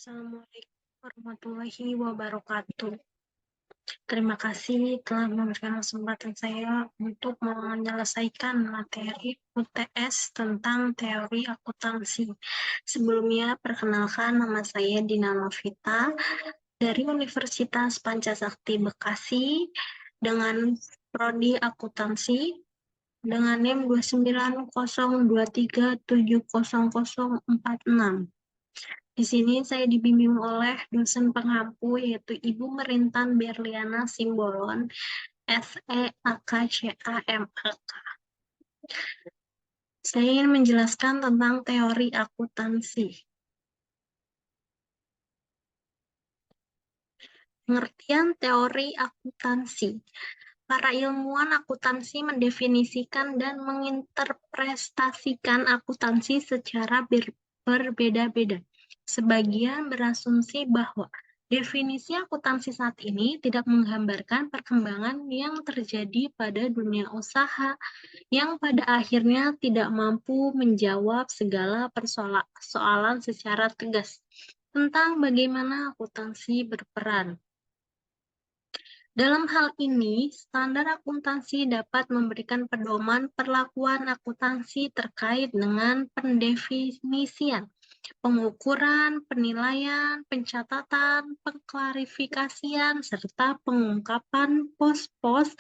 Assalamualaikum warahmatullahi wabarakatuh. Terima kasih telah memberikan kesempatan saya untuk menyelesaikan materi UTS tentang teori akuntansi. Sebelumnya, perkenalkan nama saya Dina Novita dari Universitas Pancasakti Bekasi dengan prodi akuntansi dengan NIM 29023700046. Di sini saya dibimbing oleh dosen pengampu yaitu Ibu Merintan Berliana Simbolon, SEAKCAMAK. Saya ingin menjelaskan tentang teori akuntansi. Pengertian teori akuntansi. Para ilmuwan akuntansi mendefinisikan dan menginterpretasikan akuntansi secara berbeda-beda. Sebagian berasumsi bahwa definisi akuntansi saat ini tidak menggambarkan perkembangan yang terjadi pada dunia usaha yang pada akhirnya tidak mampu menjawab segala persoalan secara tegas tentang bagaimana akuntansi berperan. Dalam hal ini, standar akuntansi dapat memberikan pedoman perlakuan akuntansi terkait dengan pendefinisian, pengukuran, penilaian, pencatatan, pengklarifikasian, serta pengungkapan pos-pos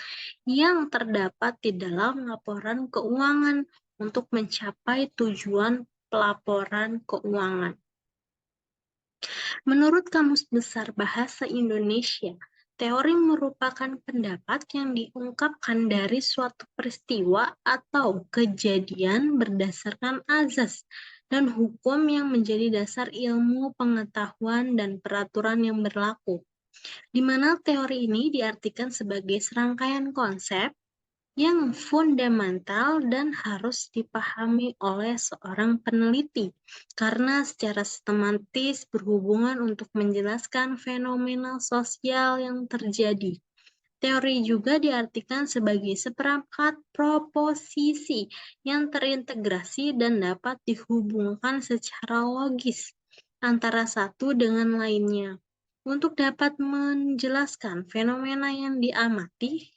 yang terdapat di dalam laporan keuangan untuk mencapai tujuan pelaporan keuangan. Menurut Kamus Besar Bahasa Indonesia, teori merupakan pendapat yang diungkapkan dari suatu peristiwa atau kejadian berdasarkan azas dan hukum yang menjadi dasar ilmu pengetahuan dan peraturan yang berlaku, di mana teori ini diartikan sebagai serangkaian konsep yang fundamental dan harus dipahami oleh seorang peneliti karena secara sistematis berhubungan untuk menjelaskan fenomena sosial yang terjadi. Teori juga diartikan sebagai seperangkat proposisi yang terintegrasi dan dapat dihubungkan secara logis antara satu dengan lainnya untuk dapat menjelaskan fenomena yang diamati.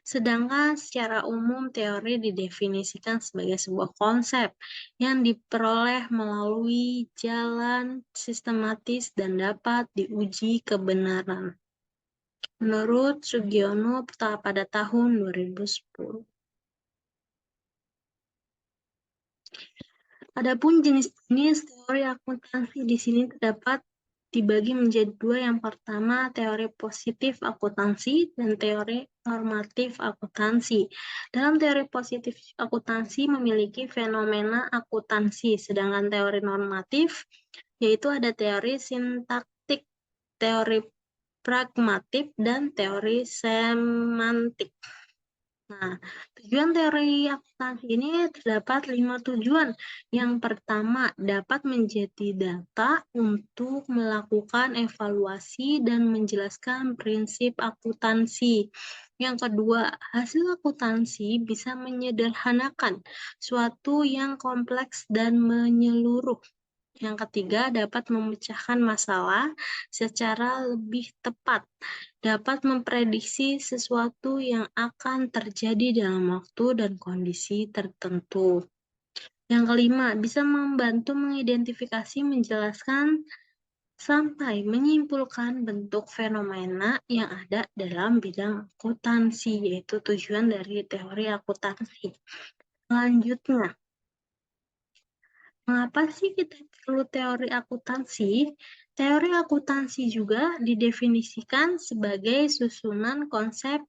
Sedangkan secara umum teori didefinisikan sebagai sebuah konsep yang diperoleh melalui jalan sistematis dan dapat diuji kebenaran. Menurut Sugiono pada tahun 2010. Adapun jenis-jenis teori akuntansi di sini terdapat dibagi menjadi dua. Yang pertama, teori positif akuntansi dan teori normatif akuntansi. Dalam teori positif akuntansi memiliki fenomena akuntansi, sedangkan teori normatif yaitu ada teori sintaktik, teori pragmatik, dan teori semantik. Nah, tujuan teori akuntansi ini terdapat 5 tujuan. Yang pertama, dapat menjadi data untuk melakukan evaluasi dan menjelaskan prinsip akuntansi. Yang kedua, hasil akuntansi bisa menyederhanakan suatu yang kompleks dan menyeluruh. Yang ketiga, dapat memecahkan masalah secara lebih tepat, dapat memprediksi sesuatu yang akan terjadi dalam waktu dan kondisi tertentu. Yang kelima, bisa membantu mengidentifikasi, menjelaskan, sampai menyimpulkan bentuk fenomena yang ada dalam bidang akuntansi, yaitu tujuan dari teori akuntansi. Selanjutnya, mengapa sih kita perlu teori akuntansi? Teori akuntansi juga didefinisikan sebagai susunan konsep,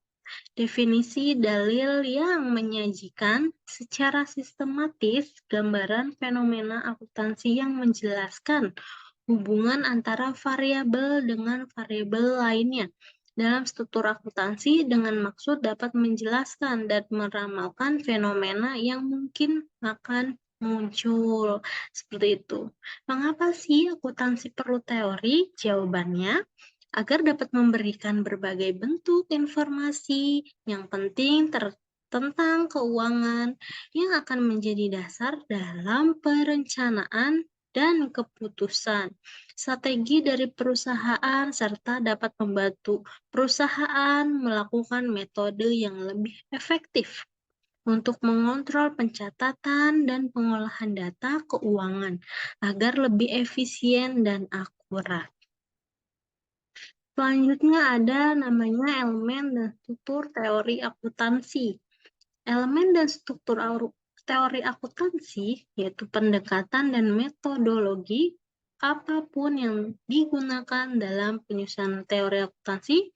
definisi, dalil yang menyajikan secara sistematis gambaran fenomena akuntansi yang menjelaskan hubungan antara variabel dengan variabel lainnya dalam struktur akuntansi dengan maksud dapat menjelaskan dan meramalkan fenomena yang mungkin akan muncul. Seperti itu. Mengapa sih akuntansi perlu teori? Jawabannya, agar dapat memberikan berbagai bentuk informasi yang penting tentang keuangan yang akan menjadi dasar dalam perencanaan dan keputusan. Strategi dari perusahaan serta dapat membantu perusahaan melakukan metode yang lebih efektif untuk mengontrol pencatatan dan pengolahan data keuangan agar lebih efisien dan akurat. Selanjutnya ada namanya elemen dan struktur teori akuntansi. Elemen dan struktur teori akuntansi yaitu pendekatan dan metodologi apapun yang digunakan dalam penyusunan teori akuntansi.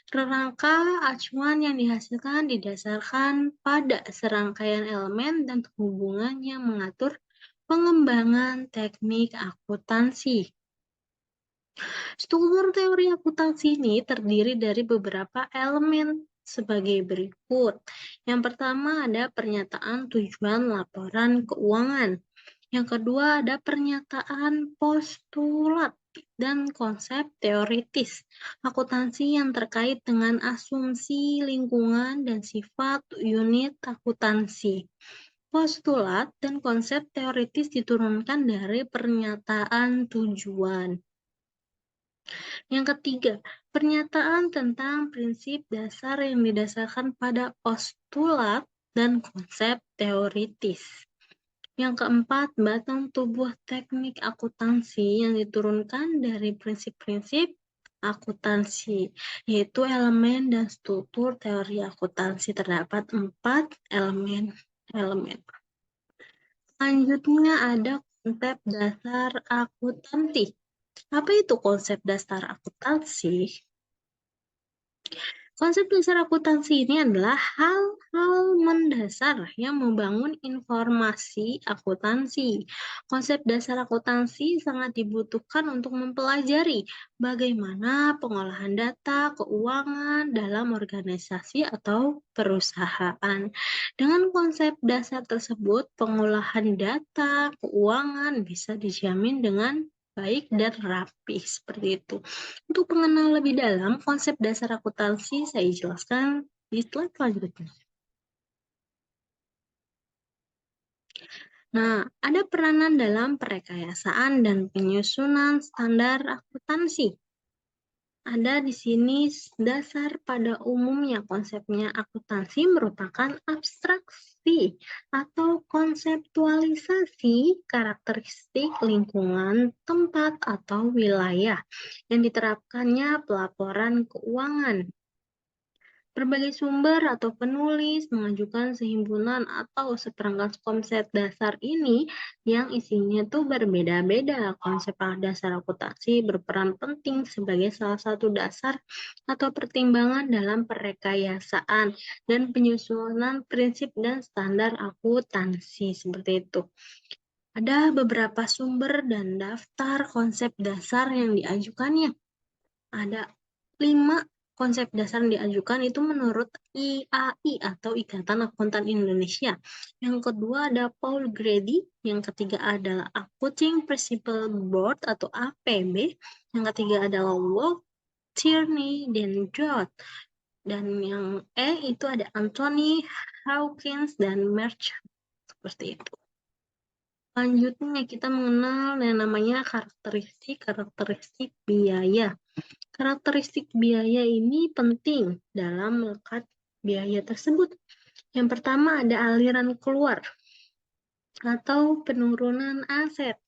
Kerangka acuan yang dihasilkan didasarkan pada serangkaian elemen dan hubungan yang mengatur pengembangan teknik akuntansi. Struktur teori akuntansi ini terdiri dari beberapa elemen sebagai berikut. Yang pertama ada pernyataan tujuan laporan keuangan. Yang kedua ada pernyataan postulat dan konsep teoritis akuntansi yang terkait dengan asumsi lingkungan dan sifat unit akuntansi. Postulat dan konsep teoritis diturunkan dari pernyataan tujuan. Yang ketiga, pernyataan tentang prinsip dasar yang didasarkan pada postulat dan konsep teoritis. Yang keempat, batang tubuh teknik akuntansi yang diturunkan dari prinsip-prinsip akuntansi, yaitu elemen dan struktur teori akuntansi. Terdapat 4 elemen. Selanjutnya ada konsep dasar akuntansi. Apa itu konsep dasar akuntansi? Konsep dasar akuntansi ini adalah hal-hal mendasar yang membangun informasi akuntansi. Konsep dasar akuntansi sangat dibutuhkan untuk mempelajari bagaimana pengolahan data keuangan dalam organisasi atau perusahaan. Dengan konsep dasar tersebut, pengolahan data keuangan bisa dijamin dengan baik dan rapi, seperti itu. Untuk mengenal lebih dalam konsep dasar akuntansi, saya jelaskan di slide selanjutnya. Nah, ada peranan dalam perekayasaan dan penyusunan standar akuntansi. Ada di sini dasar pada umumnya konsepnya akuntansi merupakan abstraksi atau konseptualisasi karakteristik lingkungan, tempat, atau wilayah yang diterapkannya pelaporan keuangan. Berbagai sumber atau penulis mengajukan sehimpunan atau seperangkat konsep dasar ini yang isinya tuh berbeda-beda. Konsep dasar akuntansi berperan penting sebagai salah satu dasar atau pertimbangan dalam perekayasaan dan penyusunan prinsip dan standar akuntansi, seperti itu. Ada beberapa sumber dan daftar konsep dasar yang diajukannya. Ada 5 konsep dasar yang diajukan itu menurut IAI atau Ikatan Akuntan Indonesia. Yang kedua ada Paul Grady, yang ketiga adalah Accounting Principles Board atau APB, yang ketiga adalah Walt Tierney dan George. Dan yang itu ada Anthony Hawkins dan Merchant, seperti itu. Selanjutnya kita mengenal yang namanya karakteristik biaya. Karakteristik biaya ini penting dalam melekat biaya tersebut. Yang pertama ada aliran keluar atau penurunan aset.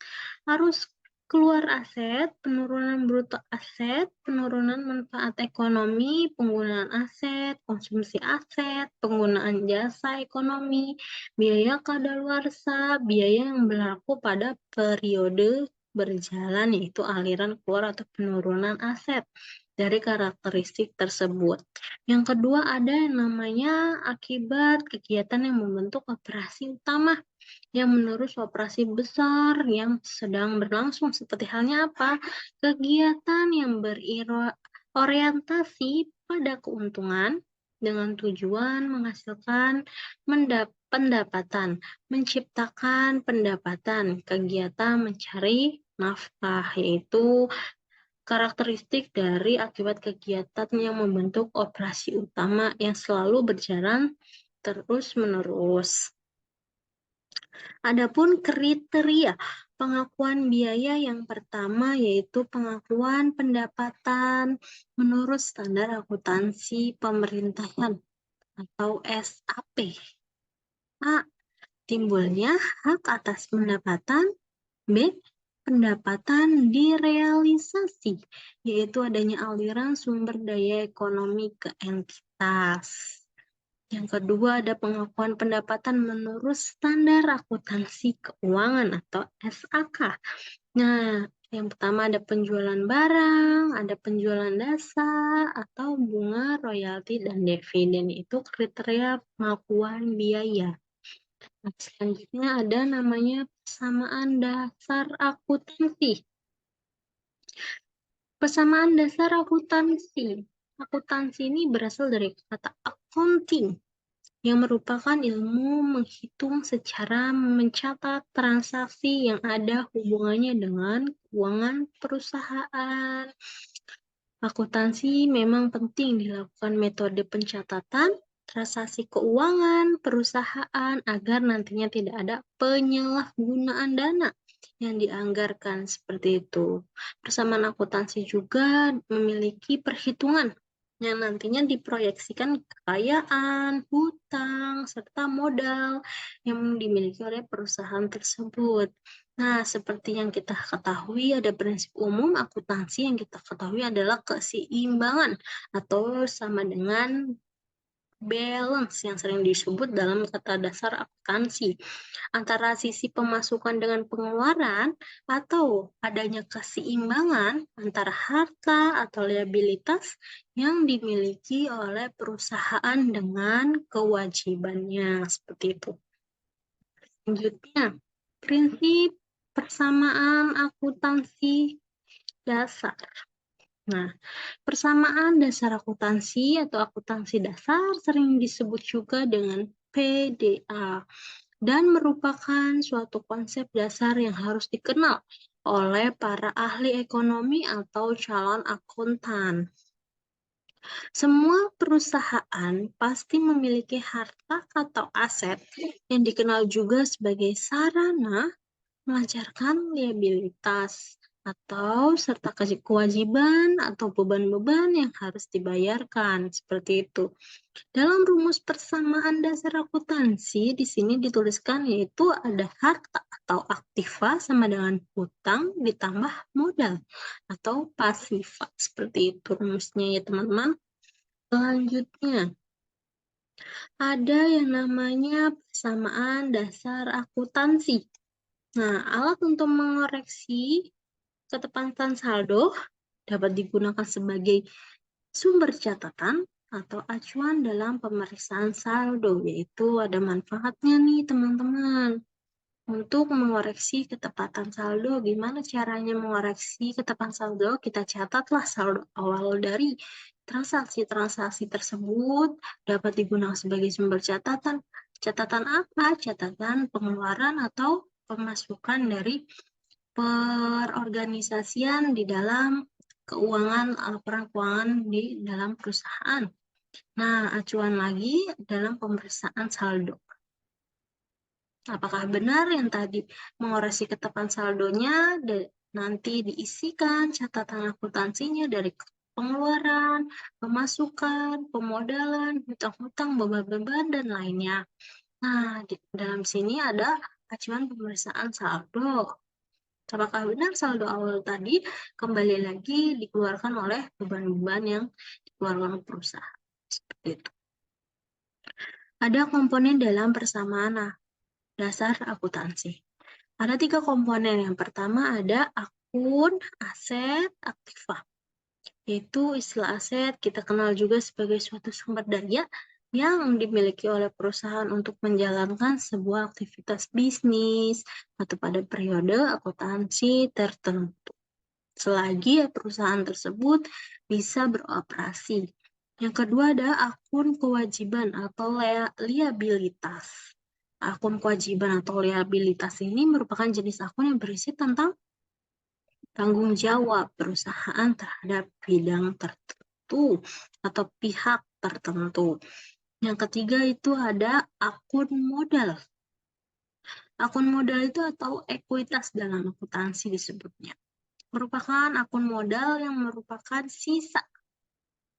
Arus keluar aset, penurunan bruto aset, penurunan manfaat ekonomi, penggunaan aset, konsumsi aset, penggunaan jasa ekonomi, biaya kadaluarsa, biaya yang berlaku pada periode berjalan, yaitu aliran keluar atau penurunan aset dari karakteristik tersebut. Yang kedua ada yang namanya akibat kegiatan yang membentuk operasi utama yang menerus operasi besar yang sedang berlangsung, seperti halnya apa? Kegiatan yang berorientasi pada keuntungan dengan tujuan menghasilkan pendapatan, menciptakan pendapatan, kegiatan mencari nafkah, yaitu karakteristik dari akibat kegiatan yang membentuk operasi utama yang selalu berjalan terus-menerus. Adapun kriteria Pengakuan biaya yang pertama yaitu pengakuan pendapatan menurut standar akuntansi pemerintahan atau SAP. A. Timbulnya hak atas pendapatan. B. Pendapatan direalisasi, yaitu adanya aliran sumber daya ekonomi ke entitas. Yang kedua ada pengakuan pendapatan menurut standar akuntansi keuangan atau SAK. Nah, yang pertama ada penjualan barang, ada penjualan dasar, atau bunga, royalti, dan dividen. Itu kriteria pengakuan biaya. Nah, selanjutnya ada namanya persamaan dasar akuntansi. Persamaan dasar akuntansi. Akuntansi ini berasal dari kata accounting, yang merupakan ilmu menghitung secara mencatat transaksi yang ada hubungannya dengan keuangan perusahaan. Akuntansi memang penting dilakukan metode pencatatan transaksi keuangan perusahaan agar nantinya tidak ada penyalahgunaan dana yang dianggarkan seperti itu. Persamaan akuntansi juga memiliki perhitungan yang nantinya diproyeksikan kekayaan, hutang, serta modal yang dimiliki oleh perusahaan tersebut. Nah, seperti yang kita ketahui, ada prinsip umum akuntansi yang kita ketahui adalah keseimbangan atau sama dengan balance yang sering disebut dalam kata dasar akuntansi antara sisi pemasukan dengan pengeluaran atau adanya keseimbangan antara harta atau liabilitas yang dimiliki oleh perusahaan dengan kewajibannya seperti itu. Selanjutnya, prinsip persamaan akuntansi dasar. Nah, persamaan dasar akuntansi atau akuntansi dasar sering disebut juga dengan PDA dan merupakan suatu konsep dasar yang harus dikenal oleh para ahli ekonomi atau calon akuntan. Semua perusahaan pasti memiliki harta atau aset yang dikenal juga sebagai sarana melancarkan liabilitas atau serta kewajiban atau beban-beban yang harus dibayarkan seperti itu. Dalam rumus persamaan dasar akuntansi di sini dituliskan yaitu ada harta atau aktiva sama dengan hutang ditambah modal atau pasifa seperti itu rumusnya ya teman-teman. Selanjutnya ada yang namanya persamaan dasar akuntansi. Nah, alat untuk mengoreksi ketepatan saldo dapat digunakan sebagai sumber catatan atau acuan dalam pemeriksaan saldo, yaitu ada manfaatnya nih teman-teman. Untuk mengoreksi ketepatan saldo, gimana caranya mengoreksi ketepatan saldo? Kita catatlah saldo awal dari transaksi-transaksi tersebut dapat digunakan sebagai sumber catatan. Catatan apa? Catatan pengeluaran atau pemasukan dari perorganisasian di dalam laporan keuangan di dalam perusahaan. Nah, acuan lagi dalam pemeriksaan saldo. Apakah benar yang tadi mengoreksi ketepatan saldonya nanti diisikan catatan akuntansinya dari pengeluaran, pemasukan, pemodalan, hutang-hutang, beban-beban, dan lainnya. Nah, di dalam sini ada acuan pemeriksaan saldo. Apakah benar saldo awal tadi kembali lagi dikeluarkan oleh beban-beban yang dikeluarkan perusahaan. Seperti itu. Ada komponen dalam persamaan dasar akuntansi. Ada 3 komponen. Yang pertama ada akun, aset, aktiva. Yaitu istilah aset kita kenal juga sebagai suatu sumber daya yang dimiliki oleh perusahaan untuk menjalankan sebuah aktivitas bisnis atau pada periode akuntansi tertentu. Selagi perusahaan tersebut bisa beroperasi. Yang kedua ada akun kewajiban atau liabilitas. Akun kewajiban atau liabilitas ini merupakan jenis akun yang berisi tentang tanggung jawab perusahaan terhadap bidang tertentu atau pihak tertentu. Yang ketiga itu ada akun modal. Akun modal itu atau ekuitas dalam akuntansi disebutnya. Merupakan akun modal yang merupakan sisa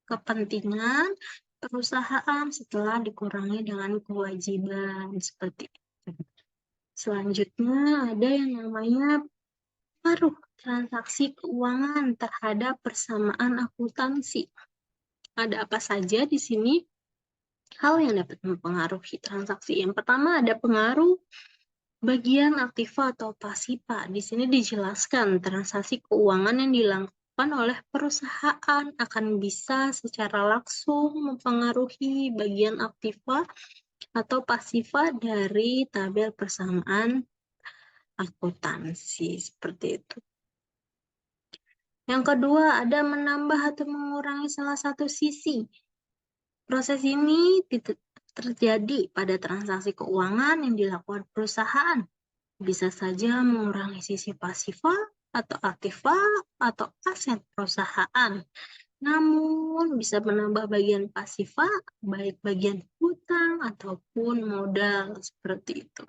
kepentingan perusahaan setelah dikurangi dengan kewajiban seperti itu. Selanjutnya ada yang namanya pengaruh transaksi keuangan terhadap persamaan akuntansi. Ada apa saja di sini? Hal yang dapat mempengaruhi transaksi. Yang pertama ada pengaruh bagian aktiva atau pasiva. Di sini dijelaskan transaksi keuangan yang dilakukan oleh perusahaan akan bisa secara langsung mempengaruhi bagian aktiva atau pasiva dari tabel persamaan akuntansi seperti itu. Yang kedua, ada menambah atau mengurangi salah satu sisi. Proses ini terjadi pada transaksi keuangan yang dilakukan perusahaan. Bisa saja mengurangi sisi pasiva atau aktiva atau aset perusahaan. Namun bisa menambah bagian pasiva, baik bagian hutang ataupun modal seperti itu.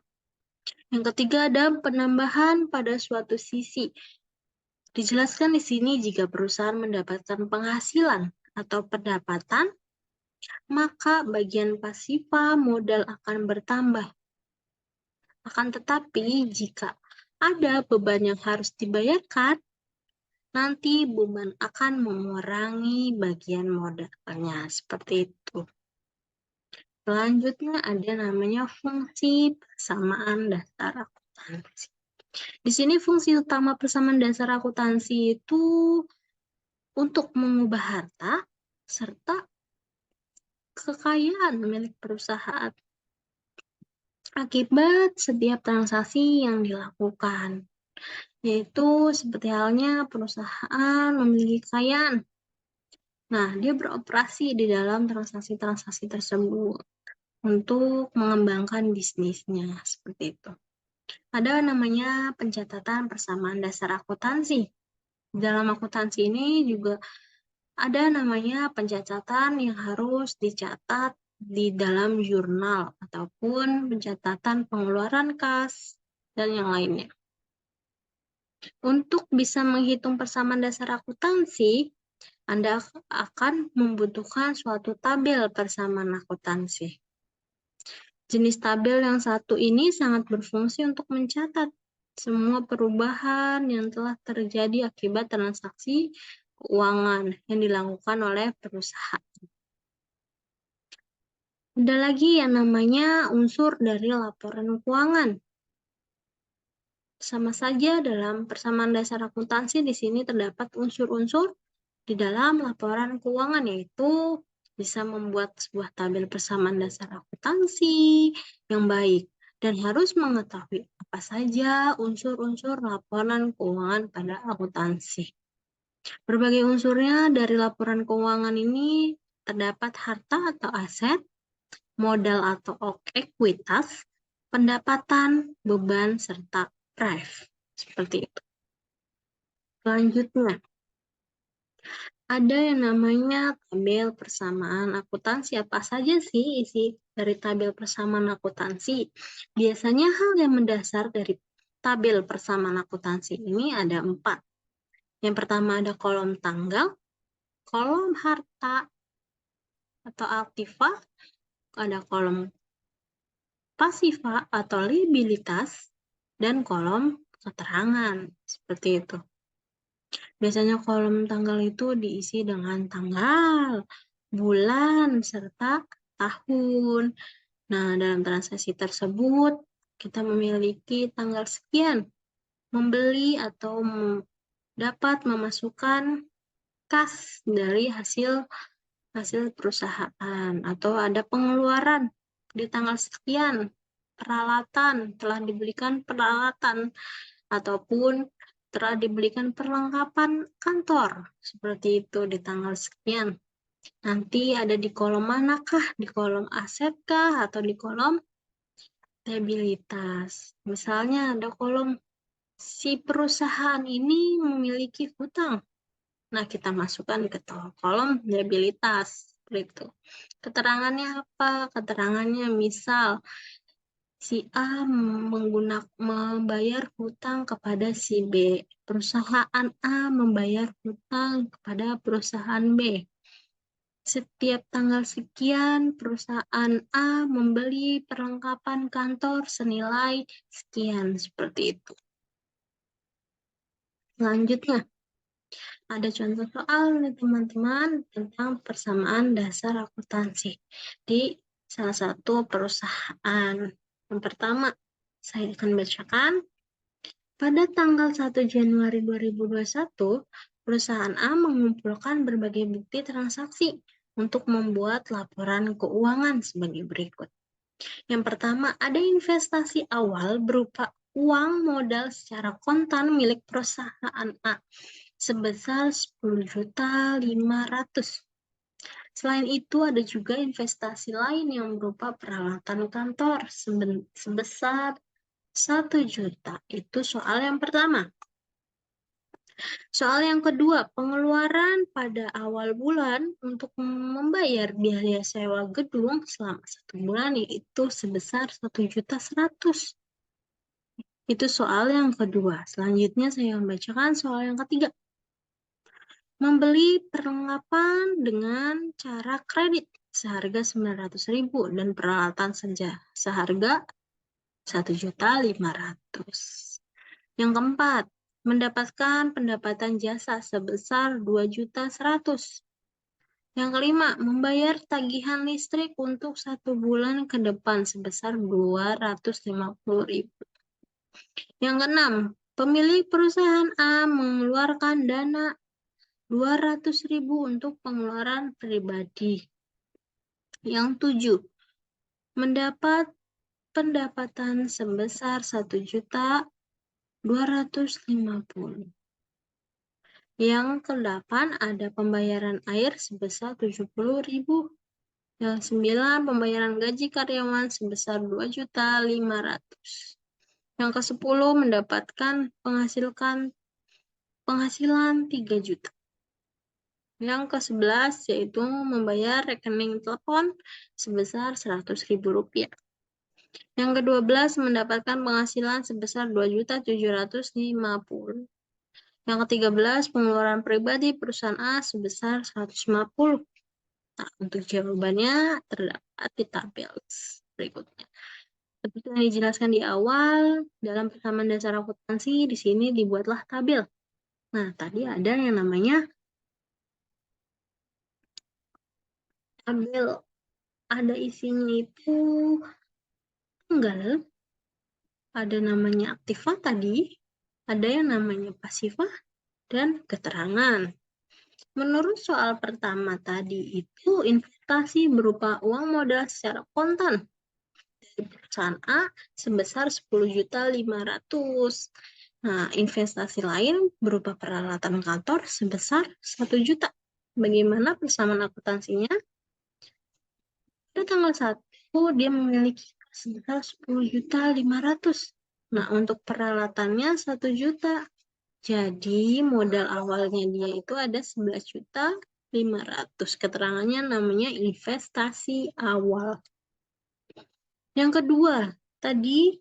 Yang ketiga ada penambahan pada suatu sisi. Dijelaskan di sini jika perusahaan mendapatkan penghasilan atau pendapatan, maka bagian pasiva modal akan bertambah. Akan tetapi, jika ada beban yang harus dibayarkan, nanti beban akan mengurangi bagian modalnya. Seperti itu. Selanjutnya ada namanya fungsi persamaan dasar akuntansi. Di sini fungsi utama persamaan dasar akuntansi itu untuk mengubah harta serta kekayaan milik perusahaan akibat setiap transaksi yang dilakukan, yaitu seperti halnya perusahaan memiliki kekayaan. Nah, dia beroperasi di dalam transaksi-transaksi tersebut untuk mengembangkan bisnisnya, seperti itu. Ada namanya pencatatan persamaan dasar akuntansi. Dalam akuntansi ini juga ada namanya pencatatan yang harus dicatat di dalam jurnal ataupun pencatatan pengeluaran kas dan yang lainnya. Untuk bisa menghitung persamaan dasar akuntansi, Anda akan membutuhkan suatu tabel persamaan akuntansi. Jenis tabel yang satu ini sangat berfungsi untuk mencatat semua perubahan yang telah terjadi akibat transaksi keuangan yang dilakukan oleh perusahaan. Ada lagi yang namanya unsur dari laporan keuangan. Sama saja dalam persamaan dasar akuntansi di sini terdapat unsur-unsur di dalam laporan keuangan, yaitu bisa membuat sebuah tabel persamaan dasar akuntansi yang baik dan harus mengetahui apa saja unsur-unsur laporan keuangan pada akuntansi. Berbagai unsurnya dari laporan keuangan ini terdapat harta atau aset, modal atau ekuitas, pendapatan, beban, serta drive. Seperti itu. Selanjutnya, ada yang namanya tabel persamaan akuntansi. Apa saja sih isi dari tabel persamaan akuntansi? Biasanya hal yang mendasar dari tabel persamaan akuntansi ini ada 4. Yang pertama ada kolom tanggal, kolom harta atau aktiva, ada kolom pasiva atau liabilitas, dan kolom keterangan. Seperti itu. Biasanya kolom tanggal itu diisi dengan tanggal, bulan, serta tahun. Nah, dalam transaksi tersebut, kita memiliki tanggal sekian, membeli atau dapat memasukkan kas dari hasil perusahaan, atau ada pengeluaran di tanggal sekian, peralatan, telah dibelikan peralatan, ataupun telah dibelikan perlengkapan kantor, seperti itu di tanggal sekian. Nanti ada di kolom manakah? Di kolom aset kah? Atau di kolom liabilitas. Misalnya ada kolom si perusahaan ini memiliki hutang. Nah, kita masukkan ke kolom liabilitas. Seperti itu. Keterangannya apa? Keterangannya misal Si A membayar hutang kepada si B. Perusahaan A membayar hutang kepada perusahaan B. Setiap tanggal sekian, perusahaan A membeli perlengkapan kantor senilai sekian, seperti itu. Selanjutnya, ada contoh soal nih teman-teman tentang persamaan dasar akuntansi di salah satu perusahaan. Yang pertama, saya akan bacakan. Pada tanggal 1 Januari 2021, perusahaan A mengumpulkan berbagai bukti transaksi untuk membuat laporan keuangan sebagai berikut. Yang pertama, ada investasi awal berupa uang modal secara kontan milik perusahaan A sebesar 10.500.000. Selain itu, ada juga investasi lain yang berupa peralatan kantor sebesar 1 juta. Itu soal yang pertama. Soal yang kedua, pengeluaran pada awal bulan untuk membayar biaya sewa gedung selama 1 bulan yaitu sebesar 1.100.000. Itu soal yang kedua. Selanjutnya saya membacakan soal yang ketiga. Membeli perlengkapan dengan cara kredit seharga 900.000 dan peralatan seharga 1.500.000. Yang keempat, mendapatkan pendapatan jasa sebesar 2.100.000. Yang kelima, membayar tagihan listrik untuk 1 bulan ke depan sebesar 250.000. Yang keenam, pemilik perusahaan A mengeluarkan dana 200.000 untuk pengeluaran pribadi. Yang tujuh, mendapat pendapatan sebesar 1.250.000. Yang kedelapan, ada pembayaran air sebesar 70.000. Yang sembilan, pembayaran gaji karyawan sebesar 2.500.000. Yang ke-10, mendapatkan penghasilan 3 juta. Yang ke-11 yaitu membayar rekening telepon sebesar 100.000 rupiah. Yang ke-12 mendapatkan penghasilan sebesar 2.750.000. Yang ke-13 pengeluaran pribadi perusahaan A sebesar 150. Nah, untuk jawabannya terdapat di tabel berikutnya. Seperti yang dijelaskan di awal, dalam persamaan dasar akuntansi di sini dibuatlah tabel. Nah, tadi ada yang namanya tabel, ada isinya itu tanggal, ada namanya aktiva tadi, ada yang namanya pasiva, dan keterangan. Menurut soal pertama tadi itu investasi berupa uang modal secara kontan dari perusahaan A sebesar 10.500.000. Nah, investasi lain berupa peralatan kantor sebesar 1 juta. Bagaimana persamaan akuntansinya? Pada tanggal 1 dia memiliki sebesar 10.500.000. Nah, untuk peralatannya 1 juta. Jadi modal awalnya dia itu ada 11.500.000. Keterangannya namanya investasi awal. Yang kedua, tadi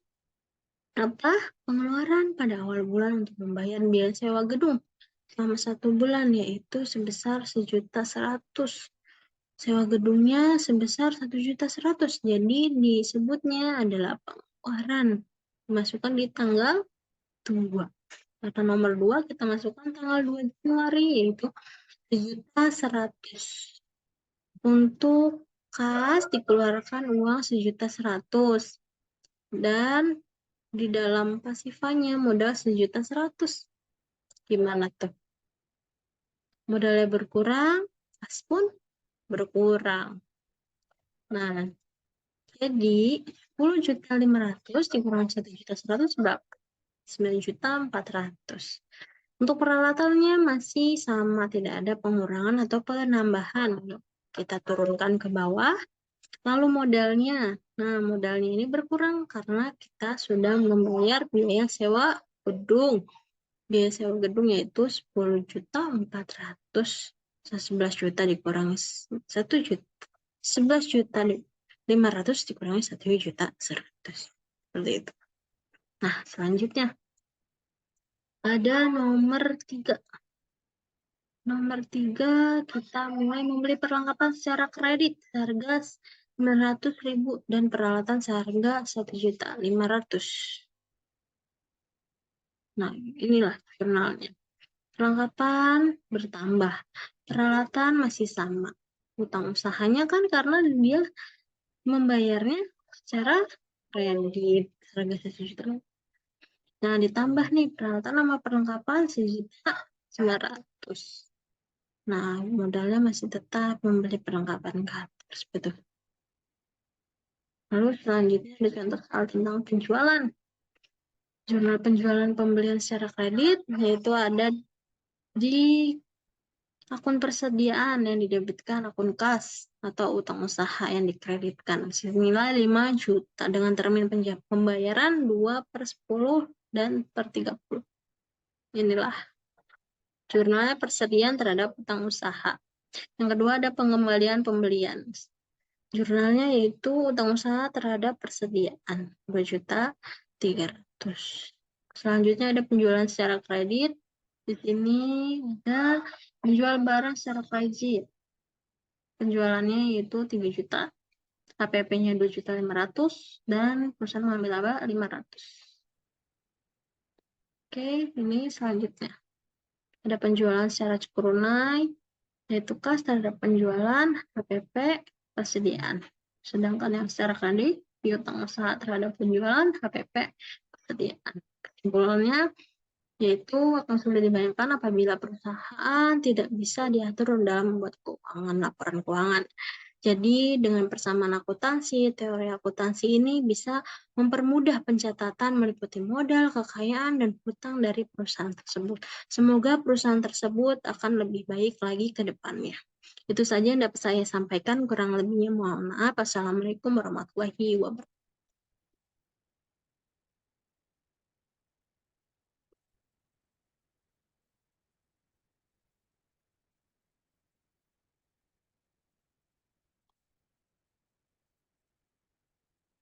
apa? Pengeluaran pada awal bulan untuk membayar biaya sewa gedung selama 1 bulan yaitu sebesar 1.100.000. Sewa gedungnya sebesar 1.100.000. Jadi disebutnya adalah pengeluaran dimasukkan di tanggal 2. Kata nomor 2 kita masukkan tanggal 2 Januari yaitu 1.100.000. Untuk kas dikeluarkan uang 1.100.000 dan di dalam pasifanya modal 1.100.000. Gimana tuh? Modalnya berkurang, kas pun berkurang. Nah, jadi 10.500.000 dikurangi 1.100.000 berapa? 9.400.000. Untuk peralatannya masih sama, tidak ada pengurangan atau penambahan. Kita turunkan ke bawah. Lalu modalnya. Nah, modalnya ini berkurang karena kita sudah membayar biaya sewa gedung. Biaya sewa gedung yaitu 10.400.000. 11 juta dikurangi 1 juta. 11.500.000 dikurangi 1.100.000. Seperti itu. Nah, selanjutnya ada nomor 3. Nomor 3, kita mulai membeli perlengkapan secara kredit seharga 900.000 dan peralatan seharga 1.500.000. Nah, inilah jurnalnya. Perlengkapan bertambah, peralatan masih sama. Utang usahanya kan karena dia membayarnya secara kredit harga 1.000.000. Nah, ditambah nih peralatan sama perlengkapan 1.900.000. Nah, modalnya masih tetap membeli perlengkapan kantor. Betul. Lalu selanjutnya ada contoh soal tentang penjualan. Jurnal penjualan pembelian secara kredit, yaitu ada di akun persediaan yang didebitkan, akun kas atau utang usaha yang dikreditkan senilai 5 juta dengan termin pembayaran 2/10 dan 1/30. Inilah jurnalnya persediaan terhadap utang usaha. Yang kedua ada pengembalian pembelian. Jurnalnya yaitu utang usaha terhadap persediaan 2.300.000. Selanjutnya ada penjualan secara kredit. Di sini ada menjual barang secara kredit. Penjualannya yaitu 3 juta, HPP-nya 2.500.000 dan perusahaan mengambil laba 500. Oke, ini selanjutnya. Ada penjualan secara cukur tunai, yaitu kas terhadap penjualan, HPP, persediaan. Sedangkan yang secara kredit, piutang usaha terhadap penjualan, HPP, persediaan. Kesimpulannya, yaitu akan sulit dibayangkan apabila perusahaan tidak bisa diatur dalam membuat keuangan, laporan keuangan. Jadi dengan persamaan akuntansi, teori akuntansi ini bisa mempermudah pencatatan meliputi modal, kekayaan, dan hutang dari perusahaan tersebut. Semoga perusahaan tersebut akan lebih baik lagi ke depannya. Itu saja yang dapat saya sampaikan, kurang lebihnya mohon maaf. Assalamualaikum warahmatullahi wabarakatuh.